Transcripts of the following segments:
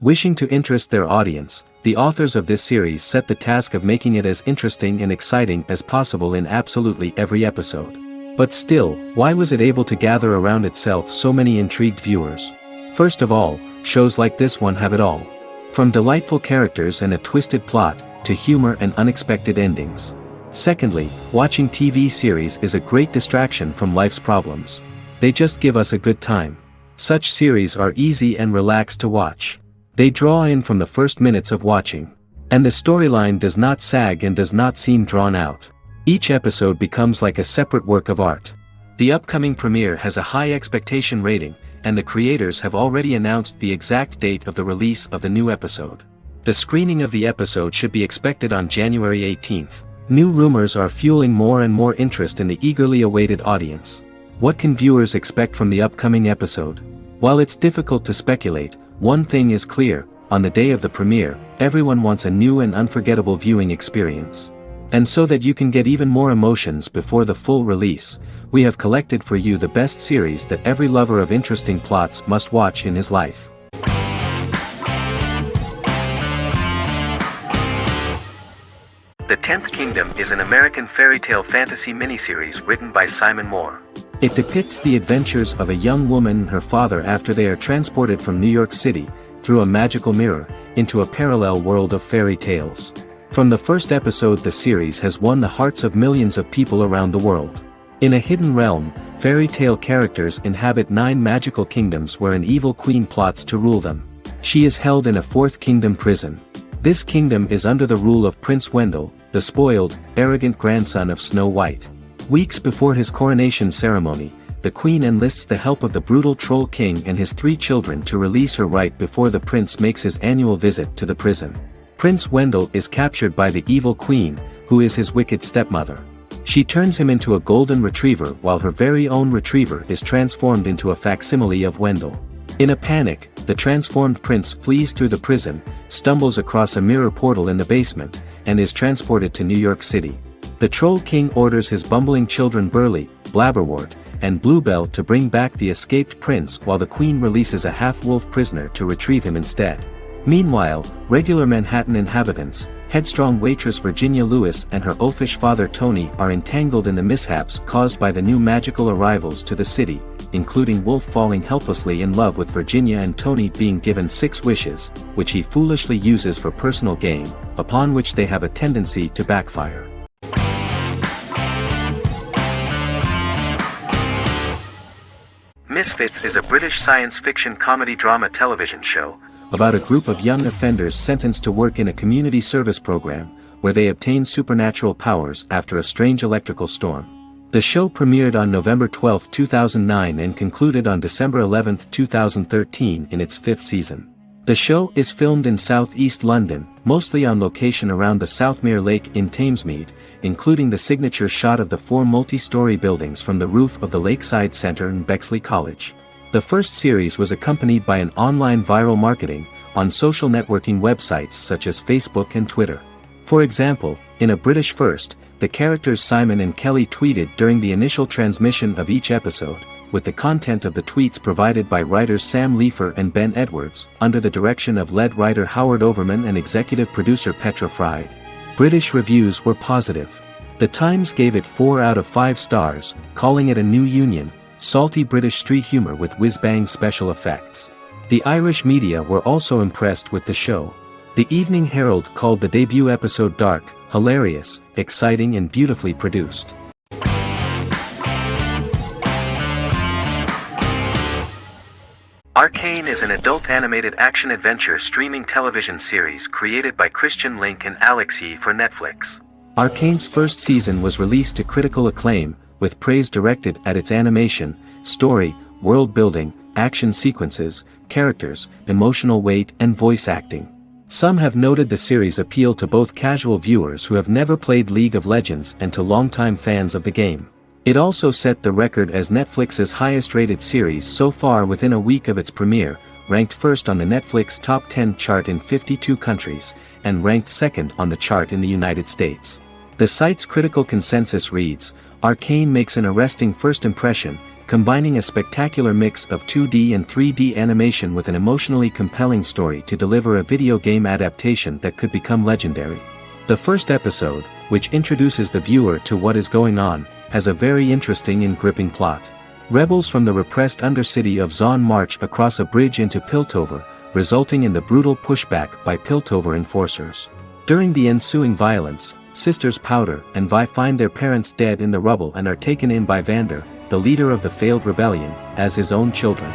Wishing to interest their audience, the authors of this series set the task of making it as interesting and exciting as possible in absolutely every episode. But still, why was it able to gather around itself so many intrigued viewers? First of all, shows like this one have it all. From delightful characters and a twisted plot, to humor and unexpected endings. Secondly, watching TV series is a great distraction from life's problems. They just give us a good time. Such series are easy and relaxed to watch. They draw in from the first minutes of watching. And the storyline does not sag and does not seem drawn out. Each episode becomes like a separate work of art. The upcoming premiere has a high expectation rating, and the creators have already announced the exact date of the release of the new episode. The screening of the episode should be expected on January 18th. New rumors are fueling more and more interest in the eagerly awaited audience. What can viewers expect from the upcoming episode? While it's difficult to speculate, one thing is clear: on the day of the premiere, everyone wants a new and unforgettable viewing experience. And so that you can get even more emotions before the full release, we have collected for you the best series that every lover of interesting plots must watch in his life. The 10th Kingdom is an American fairy tale fantasy miniseries written by Simon Moore. It depicts the adventures of a young woman and her father after they are transported from New York City, through a magical mirror, into a parallel world of fairy tales. From the first episode, the series has won the hearts of millions of people around the world. In a hidden realm, fairy tale characters inhabit 9 magical kingdoms where an evil queen plots to rule them. She is held in a 4th kingdom prison. This kingdom is under the rule of Prince Wendell, the spoiled, arrogant grandson of Snow White. Weeks before his coronation ceremony, the queen enlists the help of the brutal Troll King and his 3 children to release her right before the prince makes his annual visit to the prison. Prince Wendell is captured by the evil queen, who is his wicked stepmother. She turns him into a golden retriever while her very own retriever is transformed into a facsimile of Wendell. In a panic, the transformed prince flees through the prison, stumbles across a mirror portal in the basement, and is transported to New York City. The Troll King orders his bumbling children Burly, Blabberwort, and Bluebell to bring back the escaped prince while the queen releases a half-wolf prisoner to retrieve him instead. Meanwhile, regular Manhattan inhabitants, headstrong waitress Virginia Lewis and her oafish father Tony are entangled in the mishaps caused by the new magical arrivals to the city, including Wolf falling helplessly in love with Virginia and Tony being given 6 wishes, which he foolishly uses for personal gain, upon which they have a tendency to backfire. Misfits is a British science fiction comedy drama television show about a group of young offenders sentenced to work in a community service program, where they obtain supernatural powers after a strange electrical storm. The show premiered on November 12, 2009 and concluded on December 11, 2013 in its 5th season. The show is filmed in southeast London, mostly on location around the Southmere Lake in Thamesmead, including the signature shot of the 4 multi-story buildings from the roof of the Lakeside Centre and Bexley College. The first series was accompanied by an online viral marketing on social networking websites such as Facebook and Twitter. For example, in a British first, the characters Simon and Kelly tweeted during the initial transmission of each episode, with the content of the tweets provided by writers Sam Leifer and Ben Edwards, under the direction of lead writer Howard Overman and executive producer Petra Fried. British reviews were positive. The Times gave it 4 out of 5 stars, calling it a new union, salty British street humor with whiz-bang special effects. The Irish media were also impressed with the show. The Evening Herald called the debut episode dark, hilarious, exciting and beautifully produced. Arcane is an adult animated action-adventure streaming television series created by Christian Link and Alex Yee for Netflix. Arcane's first season was released to critical acclaim, with praise directed at its animation, story, world-building, action sequences, characters, emotional weight and voice acting. Some have noted the series appeal to both casual viewers who have never played League of Legends and to longtime fans of the game. It also set the record as Netflix's highest-rated series so far within a week of its premiere, ranked first on the Netflix Top 10 chart in 52 countries, and ranked second on the chart in the United States. The site's critical consensus reads, "Arcane makes an arresting first impression, combining a spectacular mix of 2D and 3D animation with an emotionally compelling story to deliver a video game adaptation that could become legendary. The first episode, which introduces the viewer to what is going on, has a very interesting and gripping plot. Rebels from the repressed undercity of Zon march across a bridge into Piltover, resulting in the brutal pushback by Piltover enforcers. During the ensuing violence, sisters Powder and Vi find their parents dead in the rubble and are taken in by Vander, the leader of the failed rebellion, as his own children.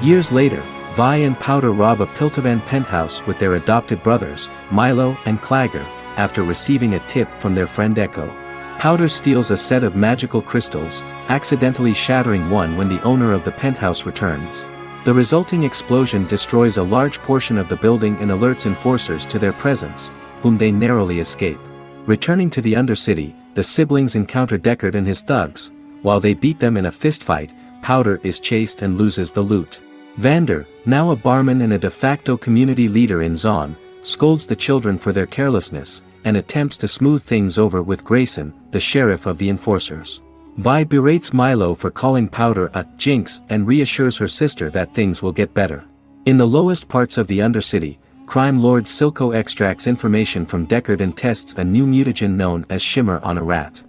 Years later, Vi and Powder rob a Piltovan penthouse with their adopted brothers, Milo and Clagger, after receiving a tip from their friend Echo. Powder steals a set of magical crystals, accidentally shattering one when the owner of the penthouse returns. The resulting explosion destroys a large portion of the building and alerts enforcers to their presence, whom they narrowly escape. Returning to the Undercity, the siblings encounter Deckard and his thugs. While they beat them in a fistfight, Powder is chased and loses the loot. Vander, now a barman and a de facto community leader in Zon, scolds the children for their carelessness, and attempts to smooth things over with Grayson, the sheriff of the enforcers. Vi berates Milo for calling Powder a jinx and reassures her sister that things will get better. In the lowest parts of the Undercity, crime lord Silco extracts information from Deckard and tests a new mutagen known as Shimmer on a rat.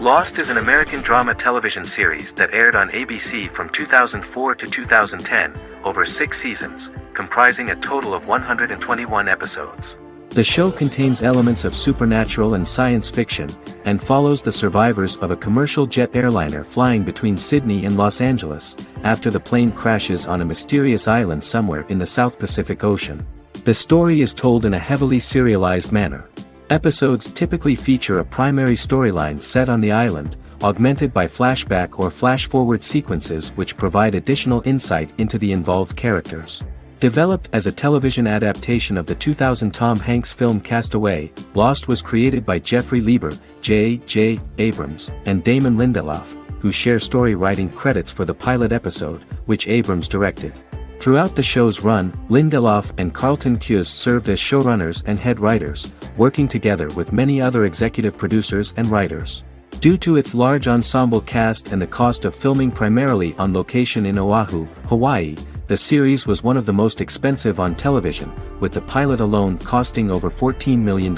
Lost is an American drama television series that aired on ABC from 2004 to 2010, over 6 seasons, comprising a total of 121 episodes. The show contains elements of supernatural and science fiction, and follows the survivors of a commercial jet airliner flying between Sydney and Los Angeles, after the plane crashes on a mysterious island somewhere in the South Pacific Ocean. The story is told in a heavily serialized manner. Episodes typically feature a primary storyline set on the island, augmented by flashback or flash-forward sequences which provide additional insight into the involved characters. Developed as a television adaptation of the 2000 Tom Hanks film Castaway, Lost was created by Jeffrey Lieber, J.J. Abrams, and Damon Lindelof, who share story writing credits for the pilot episode, which Abrams directed. Throughout the show's run, Lindelof and Carlton Cuse served as showrunners and head writers, working together with many other executive producers and writers. Due to its large ensemble cast and the cost of filming primarily on location in Oahu, Hawaii, the series was one of the most expensive on television, with the pilot alone costing over $14 million.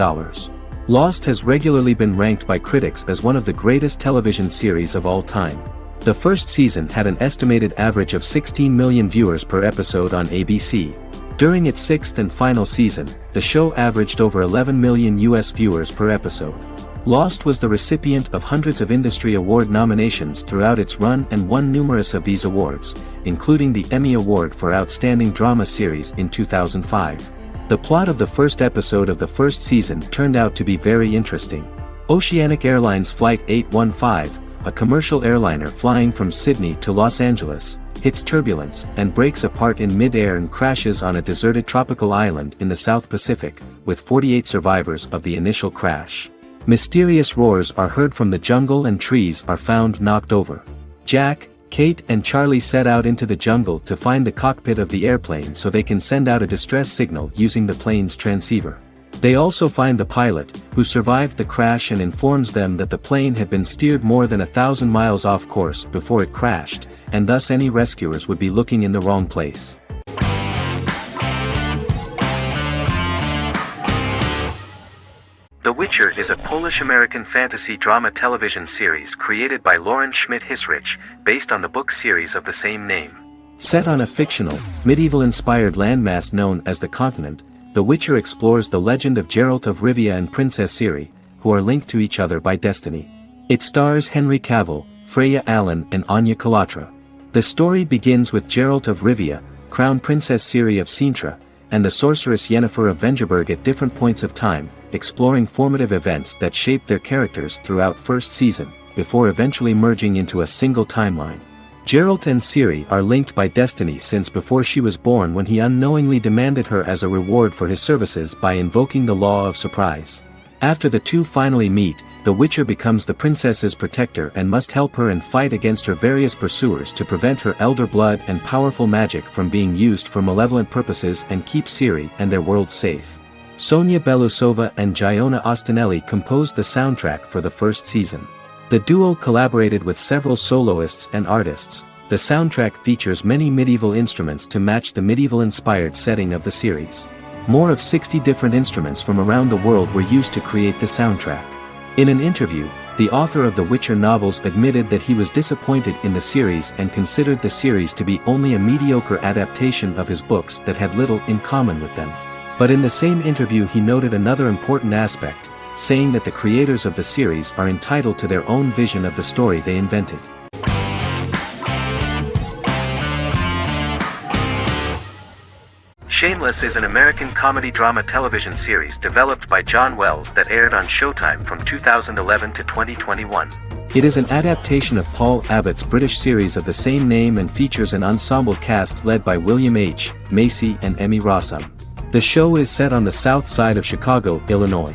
Lost has regularly been ranked by critics as one of the greatest television series of all time. The first season had an estimated average of 16 million viewers per episode on ABC. During its 6th and final season, the show averaged over 11 million US viewers per episode. Lost was the recipient of hundreds of industry award nominations throughout its run and won numerous of these awards, including the Emmy Award for Outstanding Drama Series in 2005. The plot of the first episode of the first season turned out to be very interesting. Oceanic Airlines Flight 815, a commercial airliner flying from Sydney to Los Angeles, hits turbulence and breaks apart in mid-air and crashes on a deserted tropical island in the South Pacific, with 48 survivors of the initial crash. Mysterious roars are heard from the jungle and trees are found knocked over. Jack, Kate and Charlie set out into the jungle to find the cockpit of the airplane so they can send out a distress signal using the plane's transceiver. They also find the pilot, who survived the crash and informs them that the plane had been steered more than 1,000 miles off course before it crashed, and thus any rescuers would be looking in the wrong place. The Witcher is a Polish-American fantasy drama television series created by Lauren Schmidt-Hissrich, based on the book series of the same name. Set on a fictional, medieval-inspired landmass known as the Continent, The Witcher explores the legend of Geralt of Rivia and Princess Ciri, who are linked to each other by destiny. It stars Henry Cavill, Freya Allan and Anya Chalotra. The story begins with Geralt of Rivia, Crown Princess Ciri of Sintra, and the sorceress Yennefer of Vengerberg at different points of time, exploring formative events that shaped their characters throughout first season, before eventually merging into a single timeline. Geralt and Ciri are linked by destiny since before she was born, when he unknowingly demanded her as a reward for his services by invoking the law of surprise. After the two finally meet, the Witcher becomes the princess's protector and must help her and fight against her various pursuers to prevent her elder blood and powerful magic from being used for malevolent purposes and keep Ciri and their world safe. Sonia Belousova and Giona Ostinelli composed the soundtrack for the first season. The duo collaborated with several soloists and artists. The soundtrack features many medieval instruments to match the medieval-inspired setting of the series. More of 60 different instruments from around the world were used to create the soundtrack. In an interview, the author of the Witcher novels admitted that he was disappointed in the series and considered the series to be only a mediocre adaptation of his books that had little in common with them. But in the same interview he noted another important aspect, saying that the creators of the series are entitled to their own vision of the story they invented. Shameless is an American comedy-drama television series developed by John Wells that aired on Showtime from 2011 to 2021. It is an adaptation of Paul Abbott's British series of the same name and features an ensemble cast led by William H. Macy and Emmy Rossum. The show is set on the south side of Chicago, Illinois.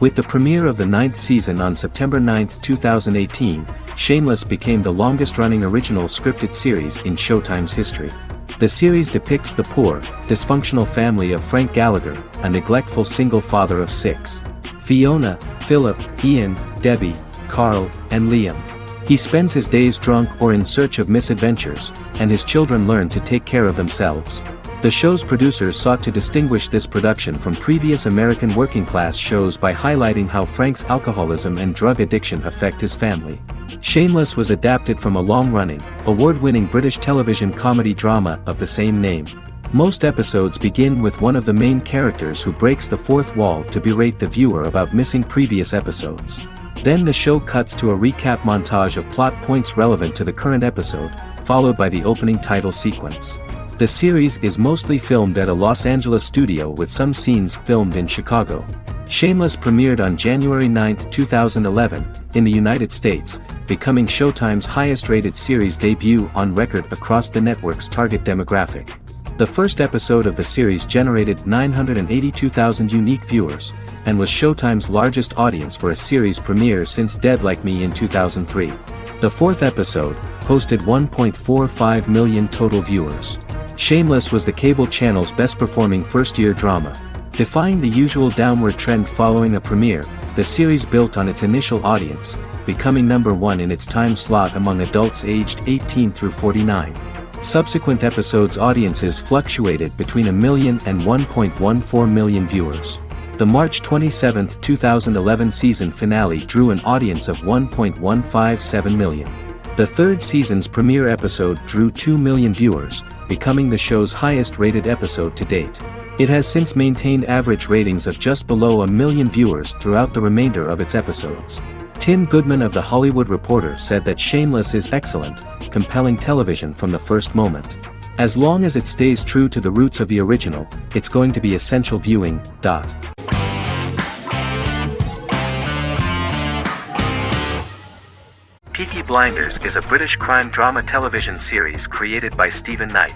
With the premiere of the 9th season on September 9, 2018, Shameless became the longest-running original scripted series in Showtime's history. The series depicts the poor, dysfunctional family of Frank Gallagher, a neglectful single father of 6. Fiona, Philip, Ian, Debbie, Carl, and Liam. He spends his days drunk or in search of misadventures, and his children learn to take care of themselves. The show's producers sought to distinguish this production from previous American working-class shows by highlighting how Frank's alcoholism and drug addiction affect his family. Shameless was adapted from a long-running, award-winning British television comedy drama of the same name. Most episodes begin with one of the main characters who breaks the fourth wall to berate the viewer about missing previous episodes. Then the show cuts to a recap montage of plot points relevant to the current episode, followed by the opening title sequence. The series is mostly filmed at a Los Angeles studio with some scenes filmed in Chicago. Shameless premiered on January 9, 2011, in the United States, becoming Showtime's highest-rated series debut on record across the network's target demographic. The first episode of the series generated 982,000 unique viewers, and was Showtime's largest audience for a series premiere since Dead Like Me in 2003. The fourth episode posted 1.45 million total viewers. Shameless was the cable channel's best-performing first-year drama. Defying the usual downward trend following a premiere, the series built on its initial audience, becoming number 1 in its time slot among adults aged 18 through 49. Subsequent episodes' audiences fluctuated between 1 million and 1.14 million viewers. The March 27, 2011 season finale drew an audience of 1.157 million. The third season's premiere episode drew 2 million viewers, becoming the show's highest-rated episode to date. It has since maintained average ratings of just below 1 million viewers throughout the remainder of its episodes. Tim Goodman of The Hollywood Reporter said that Shameless is excellent, compelling television from the first moment. As long as it stays true to the roots of the original, it's going to be essential viewing. Peaky Blinders is a British crime drama television series created by Stephen Knight.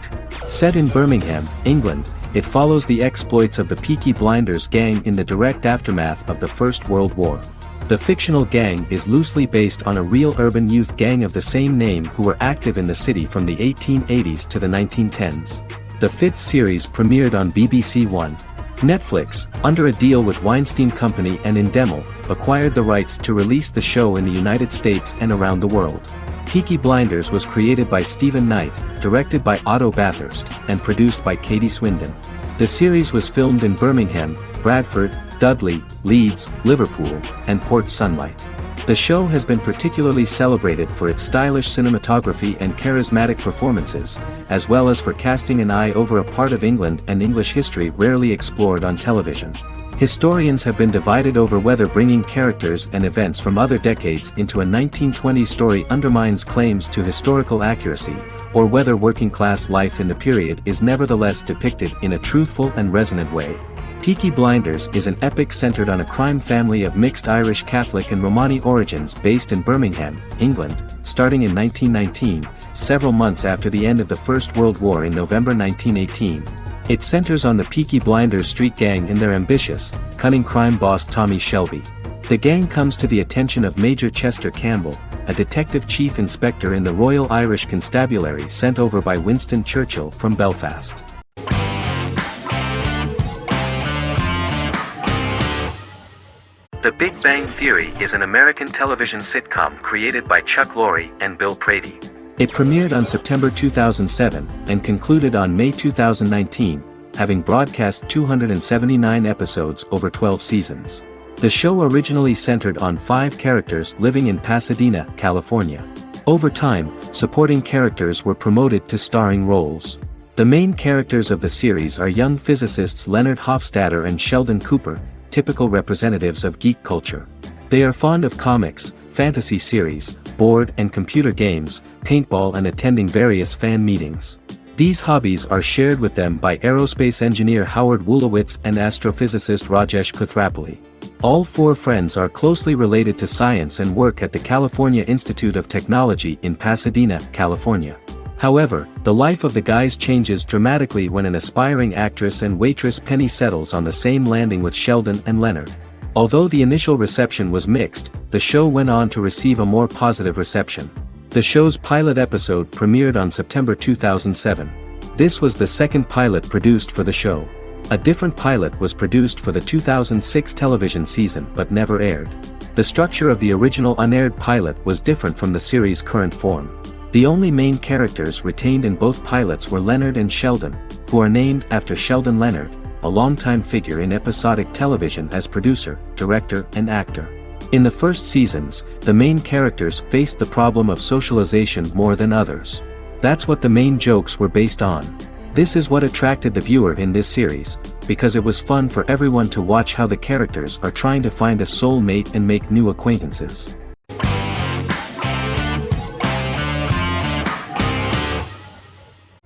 Set in Birmingham, England, it follows the exploits of the Peaky Blinders gang in the direct aftermath of the First World War. The fictional gang is loosely based on a real urban youth gang of the same name who were active in the city from the 1880s to the 1910s. The fifth series premiered on BBC One. Netflix, under a deal with Weinstein Company and Endemol, acquired the rights to release the show in the United States and around the world. Peaky Blinders was created by Stephen Knight, directed by Otto Bathurst, and produced by Katie Swindon. The series was filmed in Birmingham, Bradford, Dudley, Leeds, Liverpool, and Port Sunlight. The show has been particularly celebrated for its stylish cinematography and charismatic performances, as well as for casting an eye over a part of England and English history rarely explored on television. Historians have been divided over whether bringing characters and events from other decades into a 1920s story undermines claims to historical accuracy, or whether working-class life in the period is nevertheless depicted in a truthful and resonant way. Peaky Blinders is an epic centered on a crime family of mixed Irish Catholic and Romani origins based in Birmingham, England, starting in 1919, several months after the end of the First World War in November 1918. It centers on the Peaky Blinders street gang and their ambitious, cunning crime boss Tommy Shelby. The gang comes to the attention of Major Chester Campbell, a detective chief inspector in the Royal Irish Constabulary sent over by Winston Churchill from Belfast. The Big Bang Theory is an American television sitcom created by Chuck Lorre and Bill Prady. It premiered on September 2007 and concluded on May 2019, having broadcast 279 episodes over 12 seasons. The show originally centered on 5 characters living in Pasadena, California. Over time, supporting characters were promoted to starring roles. The main characters of the series are young physicists Leonard Hofstadter and Sheldon Cooper, typical representatives of geek culture. They are fond of comics, fantasy series, board and computer games, paintball and attending various fan meetings. These hobbies are shared with them by aerospace engineer Howard Wolowitz and astrophysicist Rajesh Kuthrapalli. All 4 friends are closely related to science and work at the California Institute of Technology in Pasadena, California. However, the life of the guys changes dramatically when an aspiring actress and waitress Penny settles on the same landing with Sheldon and Leonard. Although the initial reception was mixed, the show went on to receive a more positive reception. The show's pilot episode premiered on September 2007. This was the second pilot produced for the show. A different pilot was produced for the 2006 television season but never aired. The structure of the original unaired pilot was different from the series' current form. The only main characters retained in both pilots were Leonard and Sheldon, who are named after Sheldon Leonard, a longtime figure in episodic television as producer, director, and actor. In the first seasons, the main characters faced the problem of socialization more than others. That's what the main jokes were based on. This is what attracted the viewer in this series, because it was fun for everyone to watch how the characters are trying to find a soul mate and make new acquaintances.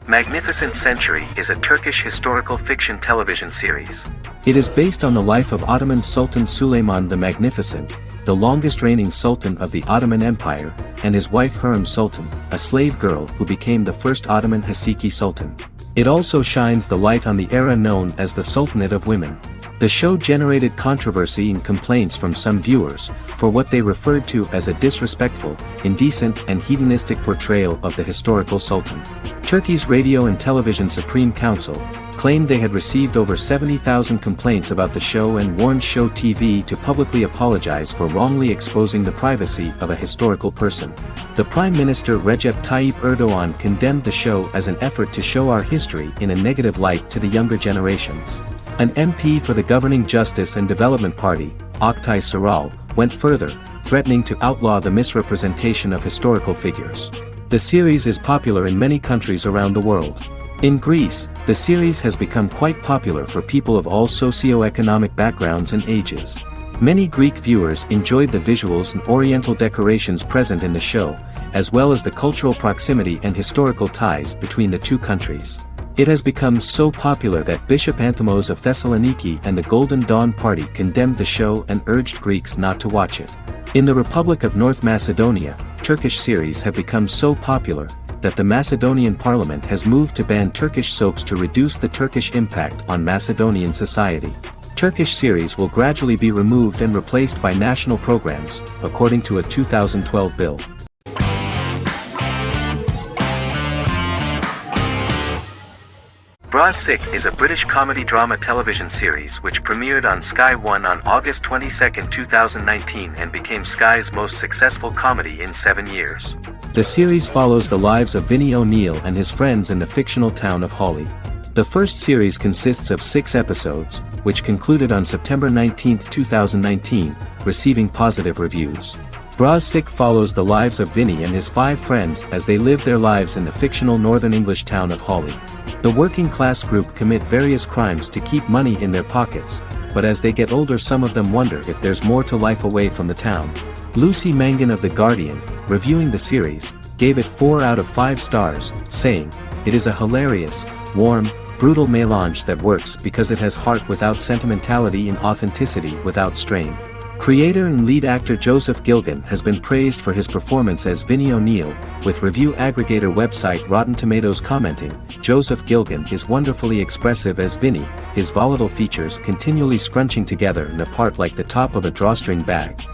Magnificent Century is a Turkish historical fiction television series. It is based on the life of Ottoman Sultan Süleyman the Magnificent, the longest reigning sultan of the Ottoman Empire, and his wife Hürrem Sultan, a slave girl who became the first Ottoman Haseki Sultan. It also shines the light on the era known as the Sultanate of Women. The show generated controversy and complaints from some viewers, for what they referred to as a disrespectful, indecent and hedonistic portrayal of the historical sultan. Turkey's Radio and Television Supreme Council claimed they had received over 70,000 complaints about the show and warned Show TV to publicly apologize for wrongly exposing the privacy of a historical person. The Prime Minister Recep Tayyip Erdogan condemned the show as an effort to show our history in a negative light to the younger generations. An MP for the governing Justice and Development Party, Oktay Saral, went further, threatening to outlaw the misrepresentation of historical figures. The series is popular in many countries around the world. In Greece, the series has become quite popular for people of all socio-economic backgrounds and ages. Many Greek viewers enjoyed the visuals and oriental decorations present in the show, as well as the cultural proximity and historical ties between the two countries. It has become so popular that Bishop Anthimos of Thessaloniki and the Golden Dawn Party condemned the show and urged Greeks not to watch it. In the Republic of North Macedonia, Turkish series have become so popular that the Macedonian parliament has moved to ban Turkish soaps to reduce the Turkish impact on Macedonian society. Turkish series will gradually be removed and replaced by national programs, according to a 2012 bill. Bra Sick is a British comedy drama television series which premiered on Sky One on August 22, 2019 and became Sky's most successful comedy in 7 years. The series follows the lives of Vinnie O'Neill and his friends in the fictional town of Hawley. The first series consists of 6 episodes, which concluded on September 19, 2019, receiving positive reviews. Bra Sick follows the lives of Vinnie and his 5 friends as they live their lives in the fictional Northern English town of Hawley. The working class group commit various crimes to keep money in their pockets, but as they get older some of them wonder if there's more to life away from the town. Lucy Mangan of The Guardian, reviewing the series, gave it 4 out of 5 stars, saying, "It is a hilarious, warm, brutal melange that works because it has heart without sentimentality and authenticity without strain." Creator and lead actor Joseph Gilgun has been praised for his performance as Vinnie O'Neill, with review aggregator website Rotten Tomatoes commenting, "Joseph Gilgun is wonderfully expressive as Vinnie, his volatile features continually scrunching together and apart like the top of a drawstring bag.